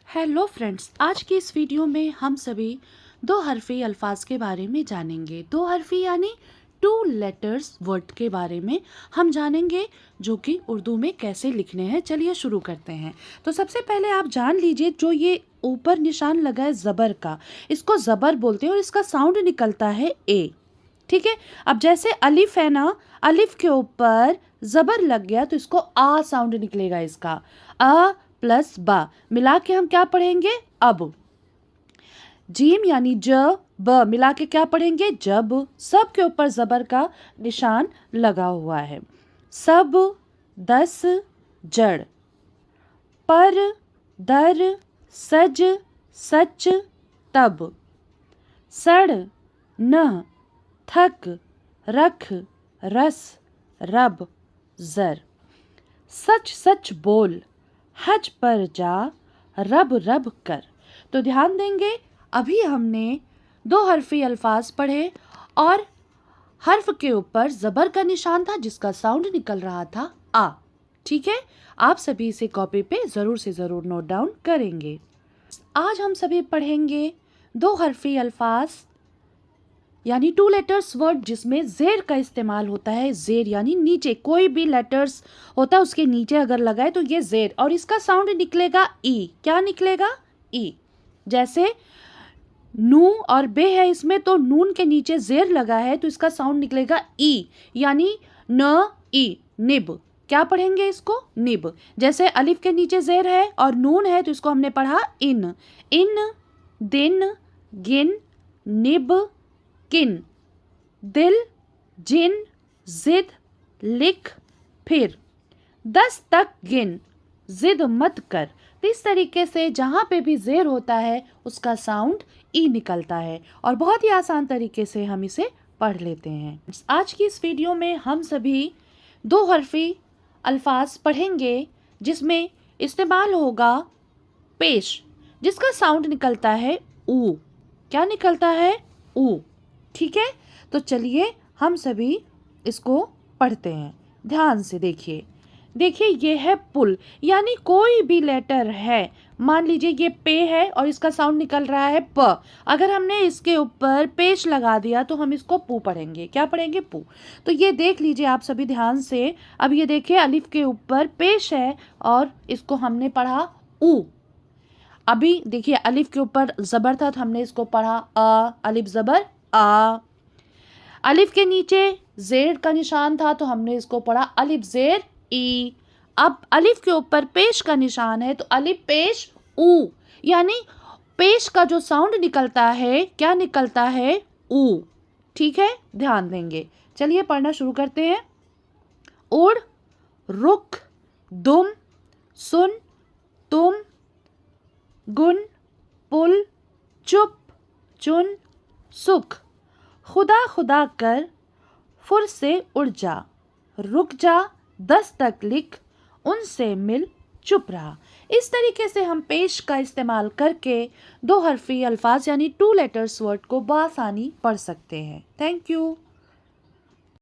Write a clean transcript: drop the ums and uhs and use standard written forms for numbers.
Hello friends, आज की इस वीडियो में हम सभी दो हरफी अल्फाज के बारे में जानेंगे। दो हरफी यानी 2 लेटर्स वर्ड के बारे में हम जानेंगे, जो कि उर्दू में कैसे लिखने हैं। चलिए शुरू करते हैं। तो सबसे पहले आप जान लीजिए, जो ये ऊपर निशान लगा है ज़बर का, इसको ज़बर बोलते हैं और इसका साउंड निकलता है ए। ठीक है। अब जैसे अलिफ है ना, अलिफ के ऊपर ज़बर लग गया तो इसको आ साउंड निकलेगा। इसका अ प्लस बा मिला के हम क्या पढ़ेंगे अब। जीम यानी ज ब मिला के क्या पढ़ेंगे जब। सब के ऊपर ज़बर का निशान लगा हुआ है। सब, दस, जड़, पर, दर, सज, सच, तब, सड़, न, थक, रख, रस, रब, जर। सच सच बोल, हज पर जा, रब रब कर। तो ध्यान देंगे, अभी हमने दो हरफी अल्फाज पढ़े और हर्फ के ऊपर ज़बर का निशान था जिसका साउंड निकल रहा था आ। ठीक है, आप सभी इसे कॉपी पे ज़रूर से ज़रूर नोट डाउन करेंगे। आज हम सभी पढ़ेंगे दो हरफी अल्फाज यानी 2 लेटर्स वर्ड जिसमें जेर का इस्तेमाल होता है। जेर यानी नीचे, कोई भी लेटर्स होता है उसके नीचे अगर लगाए तो ये जेर, और इसका साउंड निकलेगा ई। क्या निकलेगा? ई। जैसे नू और बे है इसमें, तो नून के नीचे जेर लगा है तो इसका साउंड निकलेगा ई, यानी न ई, निब। क्या पढ़ेंगे इसको? निब। जैसे अलिफ के नीचे जेर है और नून है तो इसको हमने पढ़ा इन। इन, दिन, गिन, निब, किन, दिल, जिन, जिद, लिख, फिर, 10 तक गिन, जिद मत कर। तो इस तरीके से जहाँ पे भी जेर होता है उसका साउंड ई निकलता है और बहुत ही आसान तरीके से हम इसे पढ़ लेते हैं। आज की इस वीडियो में हम सभी दो हरफी अल्फाज पढ़ेंगे जिसमें इस्तेमाल होगा पेश, जिसका साउंड निकलता है ऊ। क्या निकलता है? ऊ। ठीक है, तो चलिए हम सभी इसको पढ़ते हैं। ध्यान से देखिए। देखिए, ये है पुल, यानी कोई भी लेटर है। मान लीजिए ये पे है और इसका साउंड निकल रहा है प। अगर हमने इसके ऊपर पेश लगा दिया तो हम इसको पू पढ़ेंगे। क्या पढ़ेंगे? पू। तो ये देख लीजिए आप सभी ध्यान से। अब ये देखिए, अलिफ के ऊपर पेश है और इसको हमने पढ़ा ऊ। अभी देखिए, अलिफ के ऊपर ज़बर था तो हमने इसको पढ़ा अ, अलिफ ज़बर आ। अलिफ के नीचे जेर का निशान था तो हमने इसको पढ़ा अलिफ जेर ई। अब अलिफ के ऊपर पेश का निशान है तो अलिफ पेश ऊ, यानी पेश का जो साउंड निकलता है क्या निकलता है? ऊ। ठीक है, ध्यान देंगे। चलिए पढ़ना शुरू करते हैं। उड़, रुख, दुम, सुन, तुम, गुन, पुल, चुप, चुन, सुख, खुदा खुदा कर, फुर से उड़ जा, रुक जा, 10 तक लिख, उनसे मिल, चुप रहा। इस तरीके से हम पेश का इस्तेमाल करके दो हरफी अल्फाज यानी 2 लेटर्स वर्ड को बआसानी पढ़ सकते हैं। Thank you.